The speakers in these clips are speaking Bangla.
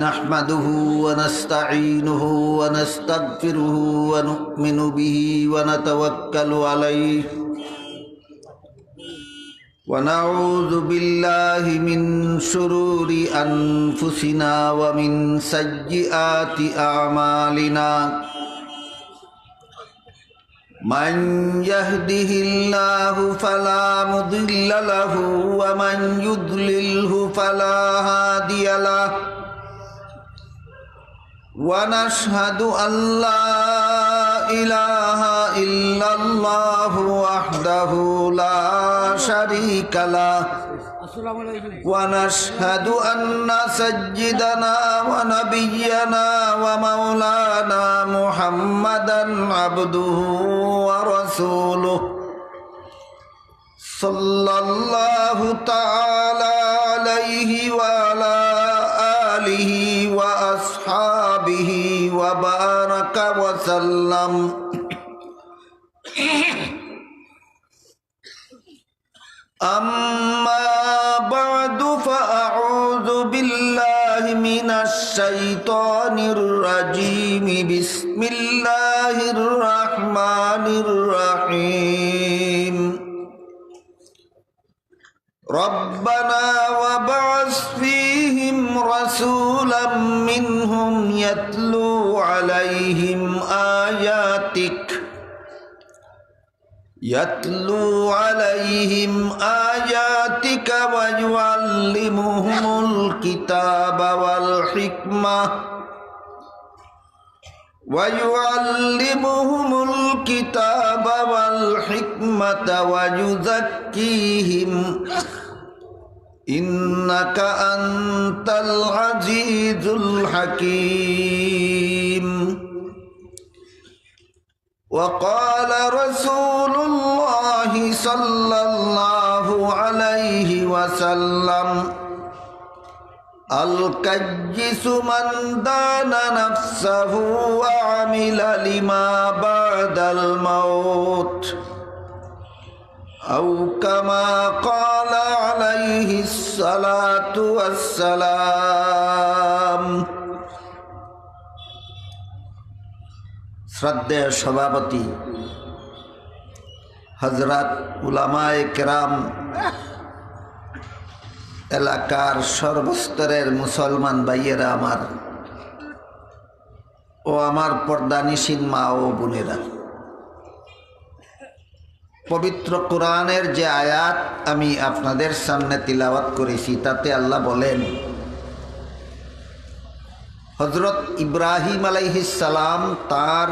نحمده ونستعينه ونستغفره ونؤمن به ونتوكل عليه ونعوذ بالله من شرور أنفسنا ومن سيئات أعمالنا من يهده الله فلا مضل له ومن يضلله فلا هادي له ونشهد أن لا إله إلا الله وحده لا شريك له ونشهد أن سيدنا ونبينا ومولانا محمدا عبده ورسوله صلى الله تعالى عليه وعلى آله وأصحابه وبارك وسلم أما بعد فأعوذ بالله من الشيطان الرجيم بسم الله الرحمن الرحيم ربنا وابعث فيهم رسولا منهم يتلو عليهم آياتك ويعلمهم الكتاب والحكمة ويزكيهم إنك أنت العزيز الحكيم وقال رسول الله صلى الله عليه وسلم الكيس من دان نفسه وعمل لما بعد الموت أو كما قال عليه الصلاة والسلام শ্রদ্ধেয় সভাপতি হযরত উলামায়ে কেরাম, এলাকার সর্বস্তরের মুসলমান ভাইয়েরা আমার ও আমার পর্দানিশীন মা ও বোনেরা, পবিত্র কোরআনের যে আয়াত আমি আপনাদের সামনে তিলাওয়াত করেছি তাতে আল্লাহ বলেন, হযরত ইব্রাহিম আলাইহিস সালাম তার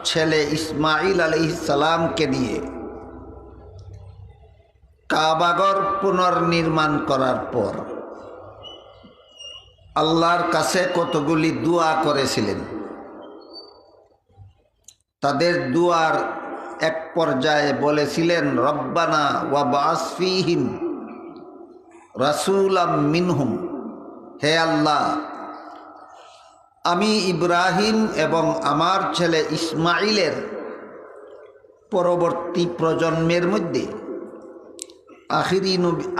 ছেলে ইসমাইল আলাইহিস সালামকে নিয়ে কাবাগর পুনর্নির্মাণ করার পর আল্লাহর কাছে কতগুলি দোয়া করেছিলেন। তাদের দুয়ার এক পর্যায়ে বলেছিলেন, রব্বানা ওয়াবআস ফীহিম রাসূলাম মিনহুম, হে আল্লাহ, আমি ইব্রাহিম এবং আমার ছেলে ইসমাইলের পরবর্তী প্রজন্মের মধ্যে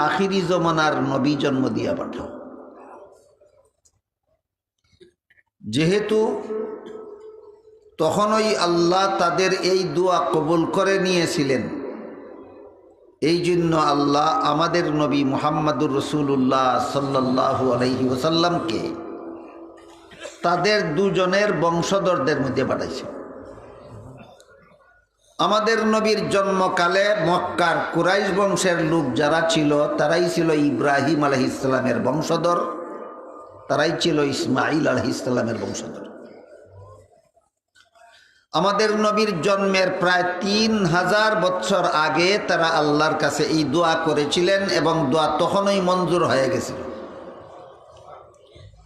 আখিরি জমানার নবী জন্ম দিয়া পাঠাও। যেহেতু তখনই আল্লাহ তাদের এই দোয়া কবুল করে নিয়েছিলেন, এই জন্য আল্লাহ আমাদের নবী মুহাম্মদুর রাসূলুল্লাহ সাল্লাল্লাহু আলাইহি ওয়াসাল্লামকে তাদের দুজনের বংশধরদের মধ্যে পাঠাইছে। আমাদের নবীর জন্মকালে মক্কার কুরাইশ বংশের লোক যারা ছিল তারাই ছিল ইব্রাহিম আলাইহিস সালামের বংশধর, তারাই ছিল ইসমাইল আলাইহিস সালামের বংশধর। আমাদের নবীর জন্মের প্রায় 3000 বছর আগে তারা আল্লাহর কাছে এই দোয়া করেছিলেন এবং দোয়া তখনই মঞ্জুর হয়ে গেছিল।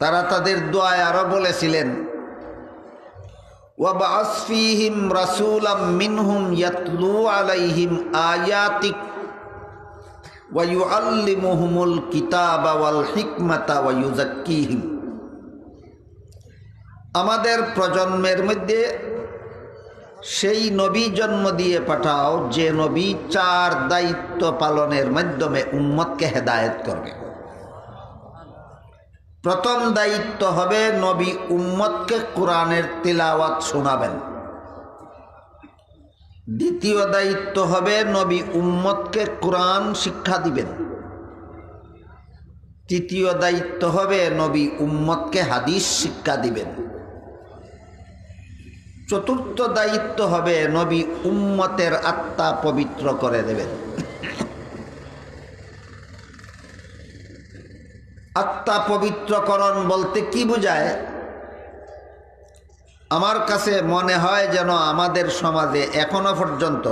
তারা তাদের দোয়ায় আরো বলেছিলেন, ওয়াবআস ফীহিম রাসূলাম মিনহুম ইয়াতলু আলাইহিম আয়াতিক ওয়া ইউআল্লিমুহুমুল কিতাবা ওয়াল হিকমাতা ওয়া ইউযাক্কিহিম। আমাদের প্রজন্মের মধ্যে সেই নবী জন্ম দিয়ে পাঠাও যে নবী 4 দায়িত্ব পালনের মাধ্যমে উম্মতকে হেদায়েত করবে। প্রথম দায়িত্ব হবে নবী উম্মতকে কোরআনের তিলাওয়াত শোনাবেন। দ্বিতীয় দায়িত্ব হবে নবী উম্মতকে কোরআন শিক্ষা দিবেন। তৃতীয় দায়িত্ব হবে নবী উম্মতকে হাদিস শিক্ষা দিবেন। চতুর্থ দায়িত্ব হবে নবী উম্মতের আত্মা পবিত্র করে দেবেন। আত্মা পবিত্রকরণ বলতে কি বোঝায়? আমার কাছে মনে হয় যেন আমাদের সমাজে এখনো পর্যন্ত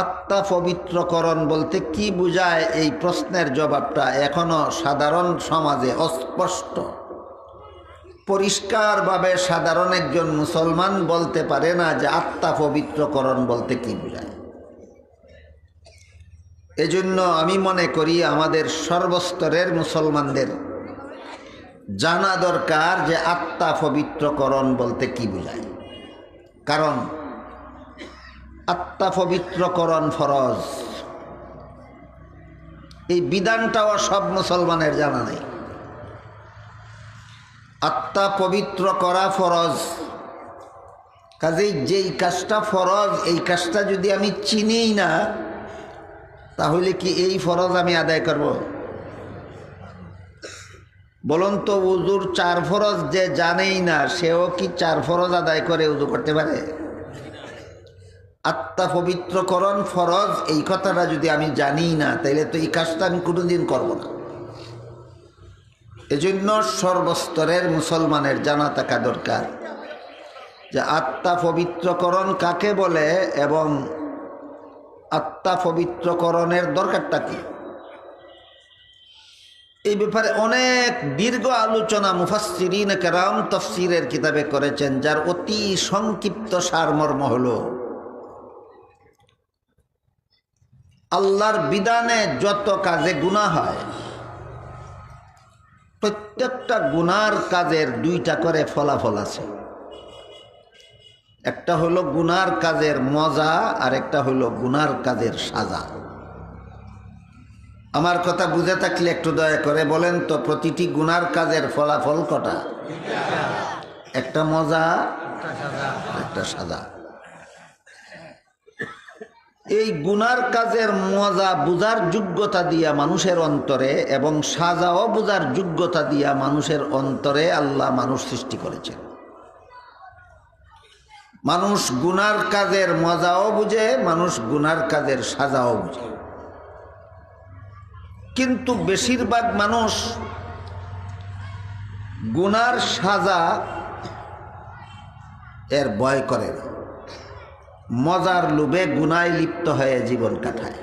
আত্মা পবিত্রকরণ বলতে কি বোঝায় এই প্রশ্নের জবাবটা এখনো সাধারণ সমাজে অস্পষ্ট। পরিষ্কারভাবে সাধারণ একজন মুসলমান বলতে পারে না যে আত্মা পবিত্রকরণ বলতে কি বোঝায়। এজন্য আমি মনে করি আমাদের সর্বস্তরের মুসলমানদের জানা দরকার যে আত্মা পবিত্রকরণ বলতে কি বোঝায়। কারণ আত্মা পবিত্রকরণ ফরজ, এই বিধানটাও সব মুসলমানের জানা নেই। আত্মা পবিত্র করা ফরজ, কাজেই যেই কাজটা ফরজ এই কাজটা যদি আমি চিনি না তাহলে কি এই ফরজ আমি আদায় করব? বলুন তো, উজুর 4 ফরজ যে জানেই না সেও কি 4 ফরজ আদায় করে উজু করতে পারে? আত্মা পবিত্রকরণ ফরজ এই কথাটা যদি আমি জানি না তাইলে তো এই কাজটা আমি কোনোদিন করব না। এজন্য সর্বস্তরের মুসলমানের জানা থাকা দরকার যে আত্মা পবিত্রকরণ কাকে বলে এবং আত্মা পবিত্রকরণের দরকারটা কি। এই ব্যাপারে অনেক দীর্ঘ আলোচনা মুফাসসিরিন কেরাম তাফসীরের কিতাবে করেছেন, যার অতি সংক্ষিপ্ত সারমর্ম হলো আল্লাহর বিধানে যত কাজে গুনাহ হয় প্রত্যেকটা গুনার কাজের 2টা করে ফলাফল আছে। একটা হলো গুনার কাজের মজা আর একটা হলো গুনার কাজের সাজা। আমার কথা বুঝে থাকলে একটু দয়া করে বলেন তো, প্রতিটি গুনার কাজের ফলাফল কটা? একটা মজা, একটা সাজা। এই গুনার কাজের মজা বুঝার যোগ্যতা দিয়া মানুষের অন্তরে এবং সাজাও বুঝার যোগ্যতা দিয়া মানুষের অন্তরে আল্লাহ মানুষ সৃষ্টি করেছেন। মানুষ গুনার কাজের মজাও বুঝে, মানুষ গুনার কাজের সাজাও বুঝে, কিন্তু বেশিরভাগ মানুষ গুনার সাজা এর ভয় করে না, মজার লোভে গুনায় লিপ্ত হয়ে জীবন কাটায়।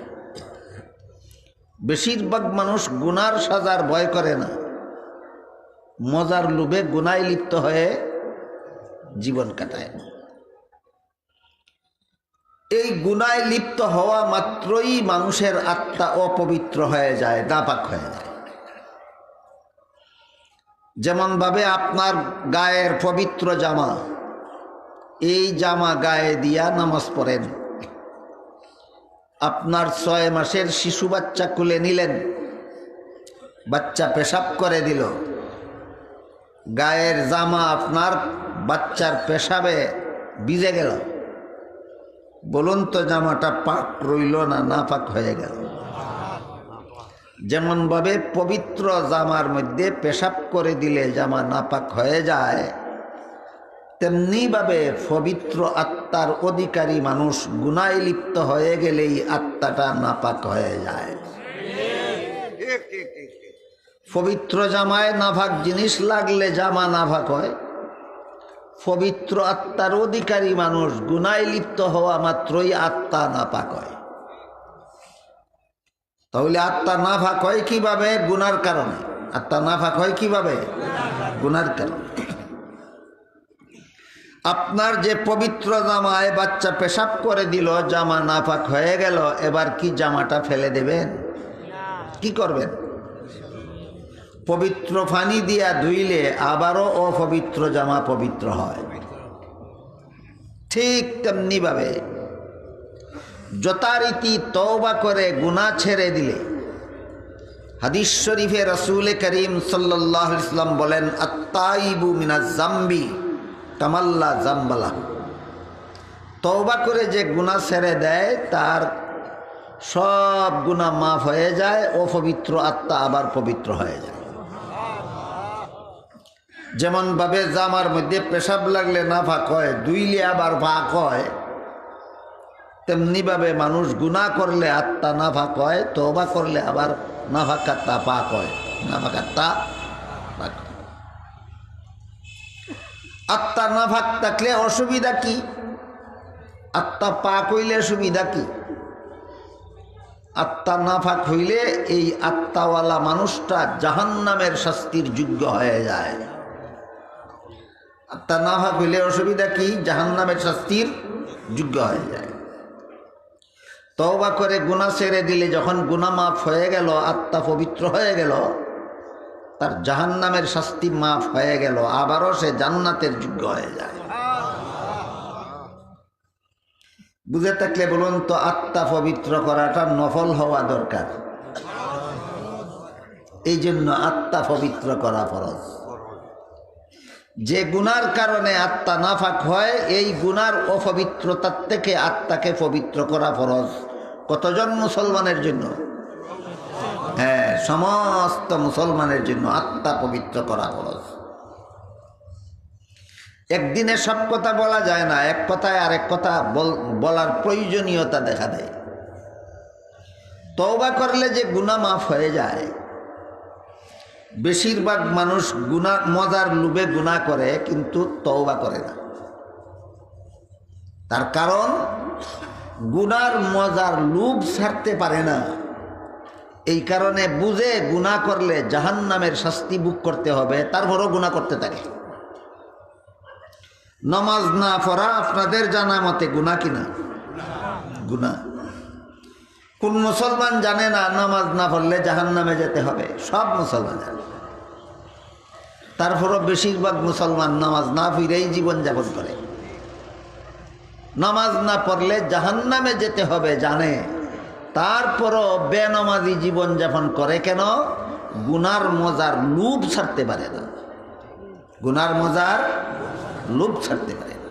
বেশিরভাগ মানুষ গুনার সাজার ভয় করে না, মজার লোভে গুনায় লিপ্ত হয়ে জীবন কাটায়। এই গুনায় লিপ্ত হওয়া মাত্রই মানুষের আত্মা অপবিত্র হয়ে যায়, নাপাক হয়ে যায়। যেমন ভাবে আপনার গায়ের পবিত্র জামা, এই জামা গায়ে দিয়া নামাজ পড়েন, আপনার 6 মাসের শিশু বাচ্চা কুলে নিলেন, বাচ্চা পেশাব করে দিল, গায়ের জামা আপনার বাচ্চার পেশাবে ভিজে গেল, বলুন তো জামাটা পাক রইল না নাপাক হয়ে গেল? যেমন ভাবে পবিত্র জামার মধ্যে পেশাব করে দিলে জামা নাপাক হয়ে যায়, তেমনি ভাবে পবিত্র আত্মার অধিকারী মানুষ গুনায় লিপ্ত হয়ে গেলেই আত্মাটা নাপাক হয়ে যায়। পবিত্র জামায় নাপাক জিনিস লাগলে জামা নাপাক হয়, পবিত্র আত্মার অধিকারী মানুষ গুনায় লিপ্ত হওয়া মাত্রই আত্মা নাপাক হয়। তাহলে আত্মা নাপাক হয় কিভাবে? গুনার কারণে। আত্মা নাপাক হয় কিভাবে? গুনার কারণে। আপনার যে পবিত্র জামায় বাচ্চা পেশাব করে দিল, জামা নাপাক হয়ে গেল, এবার কি জামাটা ফেলে দেবেন? কি করবেন? পবিত্র পানি দিয়া ধুইলে আবারও অপবিত্র জামা পবিত্র হয়। ঠিক তেমনি ভাবে যথারীতি তওবা করে গুনাহ ছেড়ে দিলে হাদিস শরীফে রাসূল করিম সাল্লাল্লাহু আলাইহি ওয়াসাল্লাম বলেন, আত-তাইবু মিনাজ জামবি কামাল্লা জামবালা। তওবা করে যে গুনাহ ছেড়ে দেয় তার সব গুনাহ মাফ হয়ে যায়, অপবিত্র আত্মা আবার পবিত্র হয়ে যায়। যেমন ভাবে জামার মধ্যে পেশাব লাগলে নাফাক হয়, ধুইলে আবার পাক হয়, তেমনি ভাবে মানুষ গুনাহ করলে আত্মা নাফাক হয়, তওবা করলে আবার নাফাক আত্মা পাক হয়, নাফাক আত্মা পাক হয়। আত্মা নাফাক থাকলে অসুবিধা কি? আত্মা পাক হইলে সুবিধা কি? আত্মা নাফাক হইলে এই আত্মাওয়ালা মানুষটা জাহান্নামের শাস্তির যোগ্য হয়ে যায়। আত্মা নাফাক হইলে অসুবিধা কি? জাহান্নামের শাস্তির যোগ্য হয়ে যায়। তওবা করে গুনাহ ছেড়ে দিলে যখন গুনাহ মাফ হয়ে গেল, আত্মা পবিত্র হয়ে গেল, তার জাহান্নামের শাস্তি মাফ হয়ে গেল, আবারও সে জান্নাতের যোগ্য হয়ে যায়। বুঝে থাকলে বলুন তো, আত্মা পবিত্র করাটা নফল হওয়া দরকার। এই জন্য আত্মা পবিত্র করা ফরজ। যে গুনার কারণে আত্মা নাফাক হয়, এই গুনার অপবিত্রতার থেকে আত্মাকে পবিত্র করা ফরজ। কতজন মুসলমানের জন্য? হ্যাঁ, সমস্ত মুসলমানের জন্য আত্মা পবিত্র করা ফরজ। একদিনে সব কথা বলা যায় না, এক কথায় আরেক কথা বলার প্রয়োজনীয়তা দেখা দেয়। তওবা করলে যে গুনাহ মাফ হয়ে যায়, বেশিরভাগ মানুষ গুনাহ মজার লোভে গুনাহ করে কিন্তু তওবা করে না। তার কারণ গুনার মজার লোভ ছাড়তে পারে না। এই কারণে বুঝে গুনাহ করলে জাহান্নামের শাস্তি ভোগ করতে হবে, তারপরও গুনাহ করতে থাকে। নামাজ না পড়া আপনাদের জানা মতে গুনাহ কিনা? গুনাহ। কোন মুসলমান জানে না নামাজ না পড়লে জাহান্নামে যেতে হবে? সব মুসলমান জানে। তারপরও বেশিরভাগ মুসলমান নামাজ না পড়েই জীবনযাপন করে। নামাজ না পড়লে জাহান্নামে যেতে হবে জানে, তারপরও বেনামাজি জীবনযাপন করে কেন? গুনার মজার লোভ ছাড়তে পারে না। গুনার মজার লোভ ছাড়তে পারে না।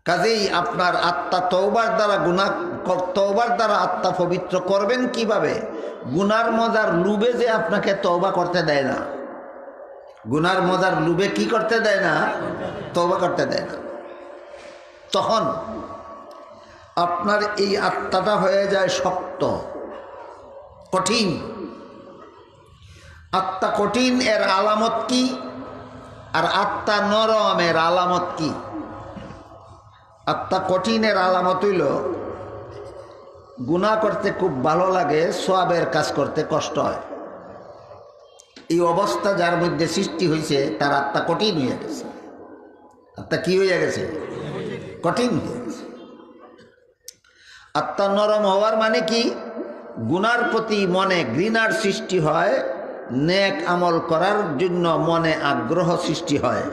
কাজেই আপনার আত্মা তওবার দ্বারা আত্মা পবিত্র করবেন কিভাবে? গুনার মজার লোভে যে আপনাকে তওবা করতে দেয় না। গুনার মজার লোভে কি করতে দেয় না? তওবা করতে দেয় না। তখন আপনার এই আত্মাটা হয়ে যায় শক্ত, কঠিন। আত্মা কঠিন এর আলামত কি? আর আত্মা নরম এর আলামত কি? আত্মা কঠিনের আলামত হইল গুনাহ করতে খুব ভালো লাগে, সওয়াবের কাজ করতে কষ্ট হয়। এই অবস্থা যার মধ্যে সৃষ্টি হয়েছে তার আত্মা কঠিন হয়ে গেছে। আত্মা কি হয়ে গেছে? কঠিন হয়ে গেছে। আত্মা নরম হওয়ার মানে কি? গুনার প্রতি মনে ঘৃণার সৃষ্টি হয়, নেক আমল করার জন্য মনে আগ্রহ সৃষ্টি হয়।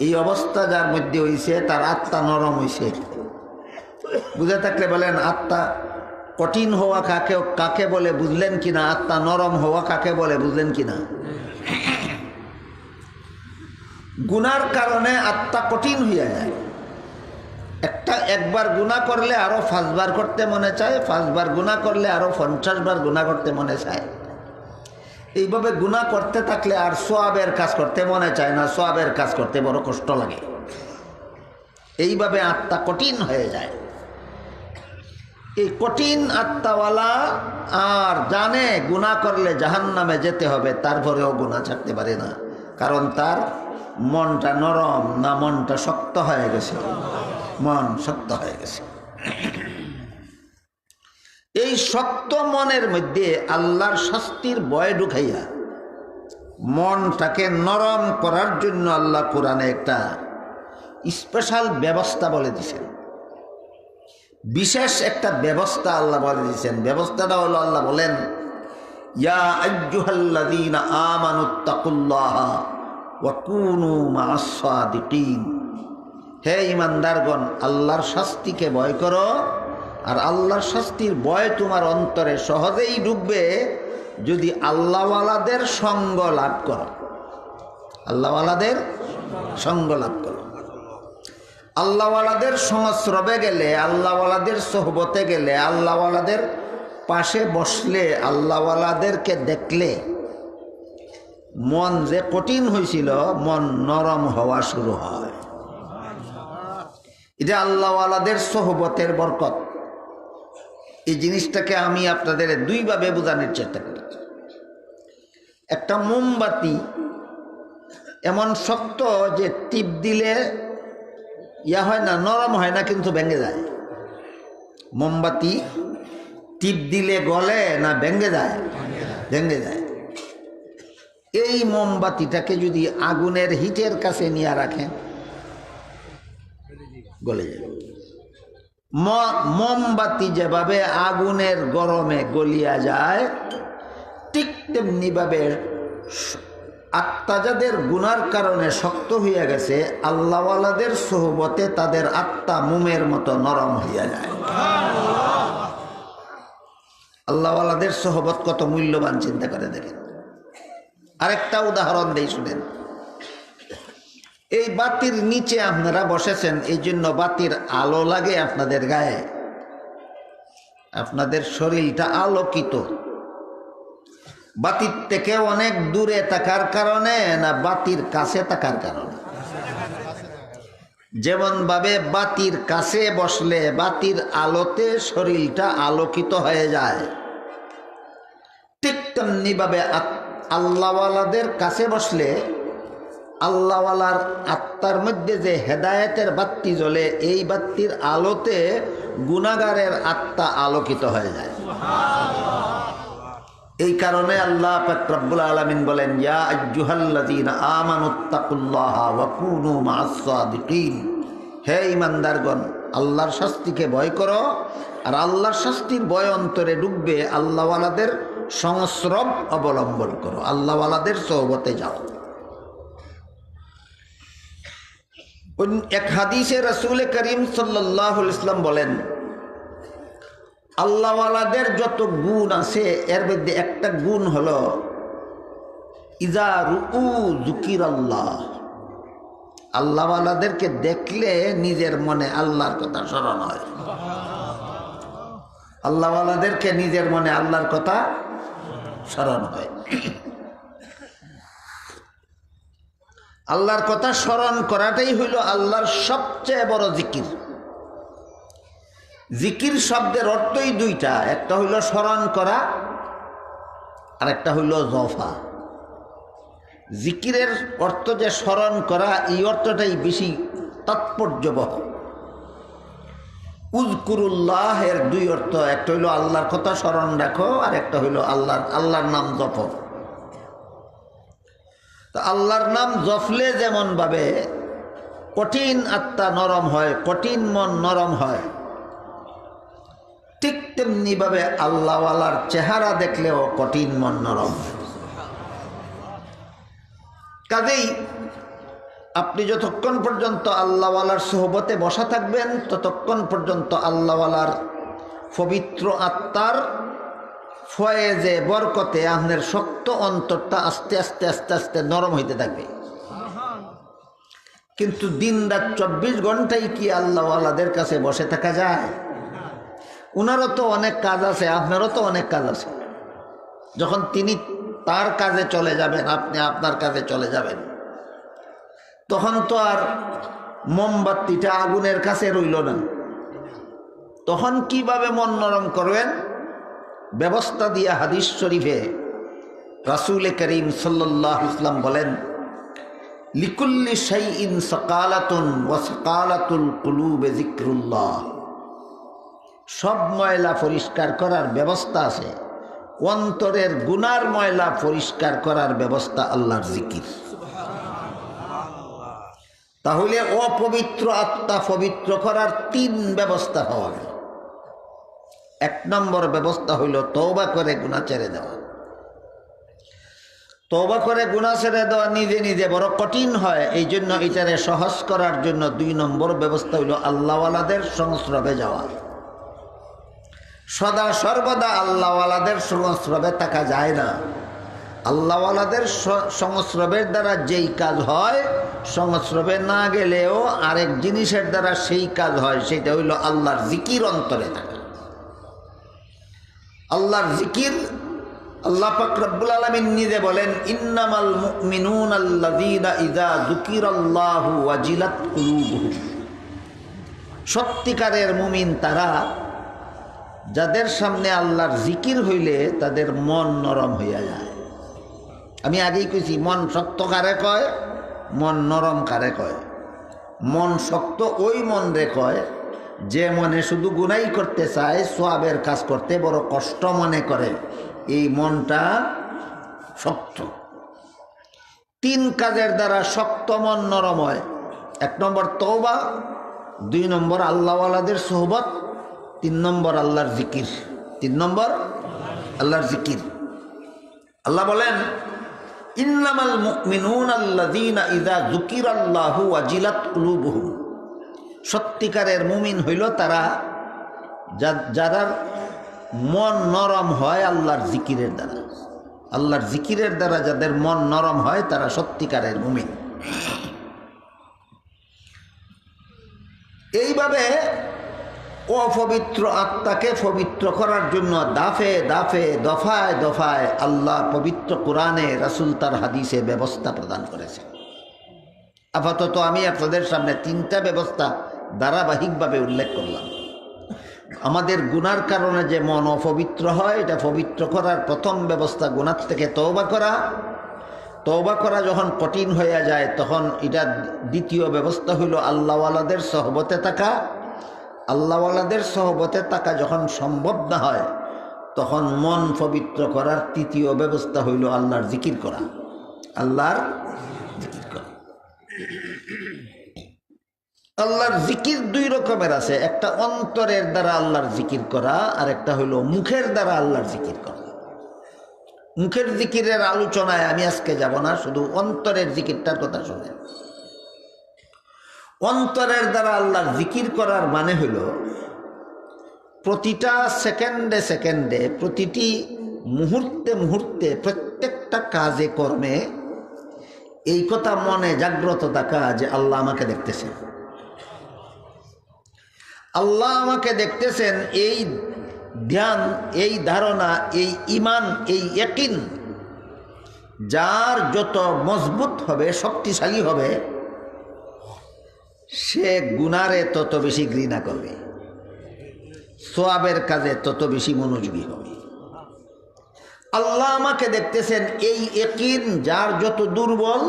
এই অবস্থা যার মধ্যে হয়েছে তার আত্মা নরম হয়েছে। বুঝে থাকলে বলেন, আত্মা কঠিন হওয়া কাকে বলে বুঝলেন কিনা? আত্মা নরম হওয়া কাকে বলে বুঝলেন কিনা? গুনার কারণে আত্মা কঠিন হয়ে যায়। একবার গুনাহ করলে আরো 5 বার করতে মনে চায়, 5 বার গুনাহ করলে আরো 50 বার গুনাহ করতে মনে চায়। এইভাবে গুনাহ করতে থাকলে আর সওয়াবের কাজ করতে মনে চায় না, সওয়াবের কাজ করতে বড় কষ্ট লাগে। এইভাবে আত্মা কঠিন হয়ে যায়। এই কঠিন আত্মাওয়ালা আর জানে গুনাহ করলে জাহান্নামে যেতে হবে, তারপরেও গুনাহ ছাড়তে পারে না। কারণ তার মনটা নরম না, মনটা শক্ত হয়ে গেছে। মন শক্ত হয়ে গেছে। এই শক্ত মনের মধ্যে আল্লাহর শাস্তির ভয় ঢুকাইয়া মনটাকে নরম করার জন্য আল্লাহ কোরআনে একটা স্পেশাল ব্যবস্থা বলে দিয়েছেন। বিশেষ একটা ব্যবস্থা আল্লাহ বলে দিয়েছেন। ব্যবস্থাটা হলো, আল্লাহ বলেন, ইয়া আইয়ুহাল্লাযীনা আমানুত্তাকুল্লাহা ওয়া কুনু মা'আস সাদিকিন। হে ঈমানদারগণ, আল্লাহর শাস্তিকে ভয় করো, আর আল্লাহর শাস্তির ভয় তোমার অন্তরে সহজেই ঢুকবে যদি আল্লাহওয়ালাদের সঙ্গ লাভ করো, আল্লাহওয়ালাদের সঙ্গ লাভ করো, আল্লাহওয়ালাদের সংস্রবে গেলে, আল্লাহওয়ালাদের সোহবতে গেলে, আল্লাহওয়ালাদের পাশে বসলে, আল্লাহওয়ালাদেরকে দেখলে মন যে কঠিন হয়েছিল মন নরম হওয়া শুরু হয়। এটা আল্লাহওয়ালাদের সোহবতের বরকত। এই জিনিসটাকে আমি আপনাদের দুইভাবে বোঝানোর চেষ্টা করি। একটা মোমবাতি এমন শক্ত যে টিপ দিলে ইয়া হয় না, নরম হয় না, কিন্তু ভেঙে যায়। মোমবাতি টিপ দিলে গলে না ভেঙে যায়? ভেঙে যায়। এই মোমবাতিটাকে যদি আগুনের হিটের কাছে নিয়ে রাখেন গলে যাবে। মোমবাতি যেভাবে আগুনের গরমে গলিয়া যায়, ঠিক তেমনি ভাবে আত্মা যাদের গুনার কারণে শক্ত হইয়া গেছে, আল্লাহওয়ালাদের সোহবতে তাদের আত্মা মোমের মতো নরম হইয়া যায়। আল্লাহওয়ালাদের সোহবত কত মূল্যবান চিন্তা করে দেখেন। আরেকটা উদাহরণ দেই, শুনেন। এই বাতির নিচে আপনারা বসেছেন, এই জন্য বাতির আলো লাগে আপনাদের গায়ে, আপনাদের শরীরটা আলোকিত। বাতির থেকে অনেক দূরে থাকার কারণে না বাতির কাছে থাকার কারণে? যেমন ভাবে বাতির কাছে বসলে বাতির আলোতে শরীরটা আলোকিত হয়ে যায়, ঠিক তেমনি ভাবে আল্লাহওয়ালাদের কাছে বসলে আল্লাহওয়ালার আত্মার মধ্যে যে হেদায়েতের বাতি জ্বলে, এই বাতির আলোতে গুনাহগারের আত্মা আলোকিত হয়ে যায়। এই কারণে আল্লাহ পাক রব্বুল আলামিন বলেন, ইয়া আইয়ুহাল্লাযীনা আমানুত্তাকুল্লাহা ওয়া কুনু মা'আস সাদিকিন। হে ঈমানদারগণ, আল্লাহর শাস্তিকে ভয় করো, আর আল্লাহর শাস্তির ভয় অন্তরে ঢুকবে আল্লাহওয়ালাদের সংস্রব অবলম্বন করো, আল্লাহওয়ালাদের সোহবতে যাও। এক হাদিসে রাসূল করিম সাল্লাল্লাহু আলাইহি ওয়াসাল্লাম বলেন, আল্লাহওয়ালাদের যত গুণ আছে এর মধ্যে একটা গুণ হলো ইজা রুউ যুকিরাল্লাহ। আল্লাহওয়ালাদেরকে দেখলে নিজের মনে আল্লাহর কথা স্মরণ হয়। আল্লাহওয়ালাদেরকে নিজের মনে আল্লাহর কথা স্মরণ হয়। আল্লাহর কথা স্মরণ করাটাই হইল আল্লাহর সবচেয়ে বড় জিকির। জিকির শব্দের অর্থই দুইটা, একটা হইল স্মরণ করা আর একটা হইল জফা। জিকিরের অর্থ যে স্মরণ করা, এই অর্থটাই বেশি তাৎপর্যবহ। উযকুরুল্লাহ এর দুই অর্থ, একটা হইল আল্লাহর কথা স্মরণ রাখো, আর একটা হইল আল্লাহর নাম জপো। তো আল্লাহর নাম জপলে যেমন ভাবে কঠিন আত্মা নরম হয়, কঠিন মন নরম হয়, ঠিক তেমনি ভাবে আল্লাহওয়ালার চেহারা দেখলেও কঠিন মন নরম হয়। কাজেই আপনি যতক্ষণ পর্যন্ত আল্লাহওয়ালার সোহবতে বসা থাকবেন, ততক্ষণ পর্যন্ত আল্লাহওয়ালার পবিত্র আত্মার ফয়েজে বরকতে আপনার শক্ত অন্তরটা আস্তে আস্তে আস্তে আস্তে নরম হইতে থাকবে। কিন্তু দিন রাত 24 ঘন্টাই কি আল্লাহওয়ালাদের কাছে বসে থাকা যায়? উনারও তো অনেক কাজ আছে, আপনারও তো অনেক কাজ আছে। যখন তিনি তার কাজে চলে যাবেন, আপনি আপনার কাজে চলে যাবেন, তখন তো আর মোমবাতিটা আগুনের কাছে রইল না। তখন কিভাবে মন নরম করবেন? ব্যবস্থা দিয়া হাদিস শরীফে রাসূল করিম সাল্লাল্লাহু আলাইহি ওয়াসাল্লাম বলেন, লিকুল্লি শাইইন সাকালাতুন ওয়া সাকালাতুল কুলুবে যিকরুল্লাহ। সব ময়লা পরিষ্কার করার ব্যবস্থা আছে, অন্তরের গুনার ময়লা পরিষ্কার করার ব্যবস্থা আল্লাহর জিকির। তাহলে অপবিত্র আত্মা পবিত্র করার 3 ব্যবস্থা পাওয়া গেল। 1 নম্বর ব্যবস্থা হইল তওবা করে গুনাহ ছেড়ে দেওয়া। তওবা করে গুনাহ ছেড়ে দেওয়া নিজে নিজে বড় কঠিন হয়, এই জন্য এটারে সহজ করার জন্য 2 নম্বর ব্যবস্থা হইল আল্লাহওয়ালাদের সংস্রবে যাওয়া। সদা সর্বদা আল্লাহওয়ালাদের সংস্রবে থাকা যায় না। আল্লাহওয়ালাদের সংস্রবের দ্বারা যেই কাজ হয়, সংস্রবে না গেলেও আরেক জিনিসের দ্বারা সেই কাজ হয়, সেটা হইল আল্লাহর জিকির অন্তরে থাকা। আল্লাহর জিকির, আল্লাহ পাক রব্বুল আলামিন নিজে বলেন, ইন্নামাল মুমিনুনা আল্লাযীনা ইযা যুকিরাল্লাহু ওয়াজিলাত কুলুবুহুম। সত্যিকারের মুমিন তারা যাদের সামনে আল্লাহর জিকির হইলে তাদের মন নরম হইয়া যায়। আমি আগেই কইছি, মন শক্ত কারে কয়, মন নরম কারে কয়। মন শক্ত ওই মন রে কয় যে মনে শুধু গুনাই করতে চায়, সওয়াবের কাজ করতে বড় কষ্ট মনে করে, এই মনটা শক্ত। তিন কাজের দ্বারা শক্ত মন নরম হয়। 1 নম্বর তওবা, 2 নম্বর আল্লাহওয়ালাদের সোহবত, 3 নম্বর আল্লাহর জিকির। 3 নম্বর আল্লাহর জিকির। আল্লাহ বলেন, ইন্নামাল মুমিনুনা আল্লাযীনা ইযা যুকিরাল্লাহু ওয়াজিলাত কুলুবুহুম। সত্যিকারের মুমিন হইল তারা যারা মন নরম হয় আল্লাহর জিকিরের দ্বারা। আল্লাহর জিকিরের দ্বারা যাদের মন নরম হয় তারা সত্যিকারের মুমিন। এইভাবে অপবিত্র আত্মাকে পবিত্র করার জন্য দাফে দাফে দফায় দফায় আল্লাহ পবিত্র কোরআনে, রাসূল তার হাদিসে ব্যবস্থা প্রদান করেছে। আপাতত আমি আপনাদের সামনে 3টা ব্যবস্থা ধারাবাহিকভাবে উল্লেখ করলাম। আমাদের গুনার কারণে যে মন অপবিত্র হয়, এটা পবিত্র করার প্রথম ব্যবস্থা গুনার থেকে তওবা করা। তওবা করা যখন কঠিন হয়ে যায় তখন এটা দ্বিতীয় ব্যবস্থা হইল আল্লাহওয়ালাদের সহবতে থাকা। আল্লাহওয়ালাদের সহবতে থাকা যখন সম্ভব না হয় তখন মন পবিত্র করার তৃতীয় ব্যবস্থা হইল আল্লাহর জিকির করা। আল্লাহর জিকির করা। আল্লাহর জিকির 2 রকমের আছে, একটা অন্তরের দ্বারা আল্লাহর জিকির করা, আর একটা হইল মুখের দ্বারা আল্লাহর জিকির করা। মুখের জিকিরের আলোচনায় আমি আজকে যাব না, শুধু অন্তরের জিকিরটার কথা শুনেন। অন্তরের দ্বারা আল্লাহর জিকির করার মানে হইল প্রতিটা সেকেন্ডে সেকেন্ডে, প্রতিটি মুহূর্তে মুহূর্তে, প্রত্যেকটা কাজে কর্মে এই কথা মনে জাগ্রত থাকা যে আল্লাহ আমাকে দেখতেছেন। আল্লাহ আমাকে দেখতেছেন, এই ধ্যান, এই ধারণা, এই ঈমান, এই ইয়াকিন যার যত মজবুত হবে, শক্তিশালী হবে, সে গুনারে তত বেশি ঘৃণা করবে, সওয়াবের কাজে তত বেশি মনোযোগী হবে। আল্লাহ আমাকে দেখতেছেন, এই ইয়াকিন যার যত দুর্বল,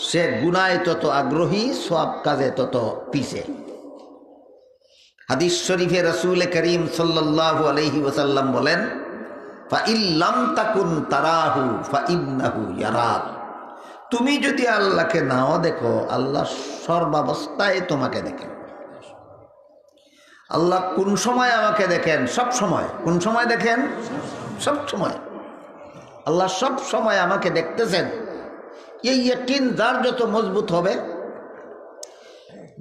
সে গুনায় তত আগ্রহী, সওয়াব কাজে তত পিছে। হাদিস শরীফে রাসূল করিম সাল্লাল্লাহু আলাইহি ওয়াসাল্লাম বলেন, ফাইল্লাম তাকুন তারাহু ফাইন্নাহু ইয়ারাক। তুমি যদি আল্লাহকে নাও দেখো, আল্লাহ সর্বাবস্থায় তোমাকে দেখেন। আল্লাহ কোন সময় আমাকে দেখেন? সব সময়। কোন সময় দেখেন? সব সময়। আল্লাহ সব সময় আমাকে দেখতেছেন। এই ইয়াকিন যার যত মজবুত হবে,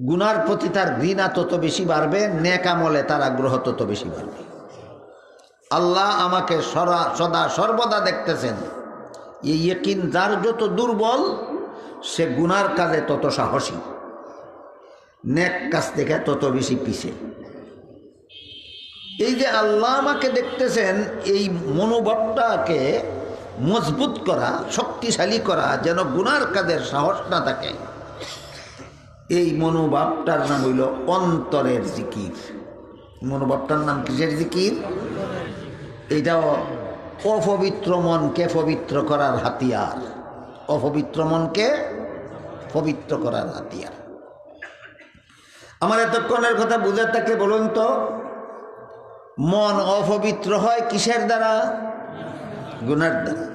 গুনার প্রতি তার ঘৃণা তত বেশি বাড়বে, নেক আমলে তার আগ্রহ তত বেশি বাড়বে। আল্লাহ আমাকে সদা সর্বদা দেখতেছেন, এই ইয়াকিন যার যত দুর্বল, সে গুনার কাজে তত সাহসী, নেক কাজ থেকে তত বেশি পিছে। এই যে আল্লাহ আমাকে দেখতেছেন, এই মনোভাবটাকে মজবুত করা, শক্তিশালী করা, যেন গুনার কাজের সাহস না থাকে, এই মনোভাবটার নাম হইল অন্তরের জিকির। মনোভাবটার নাম কিসের জিকির? এটাও অপবিত্র মনকে পবিত্র করার হাতিয়ার। অপবিত্র মনকে পবিত্র করার হাতিয়ার। আমার এতক্ষণের কথা বুঝে থাকলে বলুন তো, মন অপবিত্র হয় কিসের দ্বারা? গুনার দ্বারা।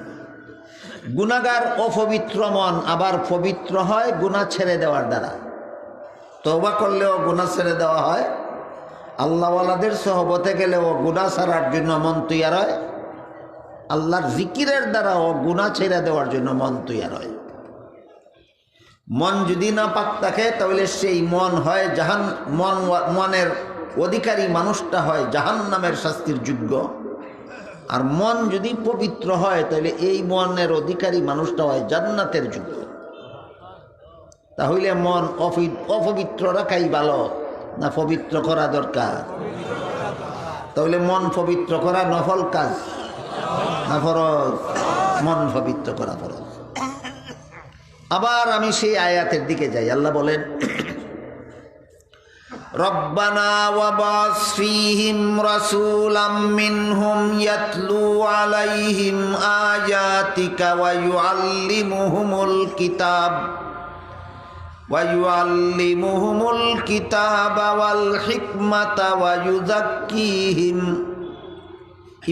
গুনাহগার অপবিত্র মন আবার পবিত্র হয় গুনাহ ছেড়ে দেওয়ার দ্বারা। তওবা করলেও গুনাহ ছেড়ে দেওয়া হয়, আল্লাহওয়ালাদের সহবতে গেলেও গুনাহ ছাড়ার জন্য মন তৈয়ার হয়, আল্লাহর জিকিরের দ্বারাও গুনাহ ছেড়ে দেওয়ার জন্য মন তৈয়ার হয়। মন যদি না পাক থাকে তাহলে সেই মন হয় মনের অধিকারী মানুষটা হয় জাহান্নামের শাস্তির যোগ্য, আর মন যদি পবিত্র হয় তাহলে এই মনের অধিকারী মানুষটা হয় জান্নাতের যোগ্য। তাহলে মন অপবিত্র রাখাই ভালো না পবিত্র করা দরকার? তাহলে মন পবিত্র করা নফল কাজ না ফরজ? মন পবিত্র করা ফরজ। আবার আমি সেই আয়াতের দিকে যাই। আল্লাহ বলেন, রব্বানা ওয়াবাস ফীহিম রাসূলাম মিনহুম ইয়াতলু আলাইহিম আয়াতিকা ওয়া ইউআল্লিমুহুমুল কিতাবা ওয়াল হিকমাতা ওয়া ইউযাক্কিহিম।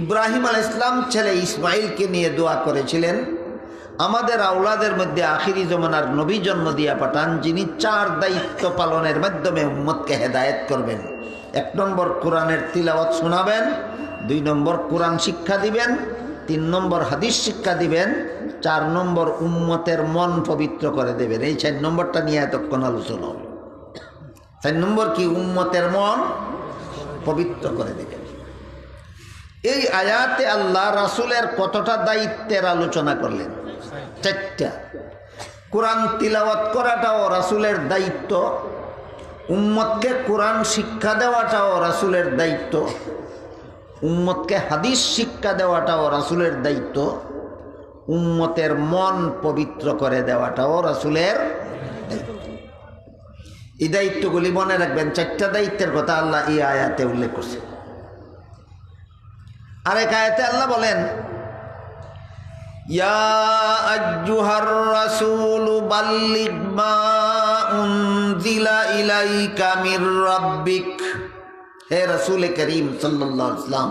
ইব্রাহিম আলাইহিস সালাম ছেলে ইসমাইলকে নিয়ে দোয়া করেছিলেন, আমাদের আওলাদের মধ্যে আখিরি জমানার নবী জন্ম দিয়া পাঠান, যিনি 4 দায়িত্ব পালনের মাধ্যমে উম্মতকে হেদায়েত করবেন। 1 নম্বর কোরআনের তিলাওয়াত শোনাবেন, 2 নম্বর কোরআন শিক্ষা দিবেন, 3 নম্বর হাদিস শিক্ষা দিবেন, 4 নম্বর উম্মতের মন পবিত্র করে দেবেন। এই 4 নম্বরটা নিয়ে এতক্ষণ আলোচনা হল। 4 নম্বর কি? উম্মতের মন পবিত্র করে দেবেন। এই আয়াতে আল্লাহ রাসূলের কতটা দায়িত্বের আলোচনা করলেন? 4টা। কোরআন তিলাওয়াত করাটাও রাসূলের দায়িত্ব, উম্মতকে কোরআন শিক্ষা দেওয়াটাও রাসূলের দায়িত্ব, উম্মতকে হাদিস শিক্ষা দেওয়াটাও রাসূলের দায়িত্ব, উম্মতের মন পবিত্র করে দেওয়াটাও রাসূলের দায়িত্ব। এই দায়িত্বগুলি মনে রাখবেন। 4টা দায়িত্বের কথা আল্লাহ এই আয়াতে উল্লেখ করছে। আরেক আয়াতে আল্লাহ বলেন, ইয়া আইয়ুহার রাসূলু বাল্লিগ মা উনজিলা ইলাইকা মির রাব্বিক। হে রাসূল করিম সাল্লাল্লাহু আলাইহি ওয়াসাল্লাম,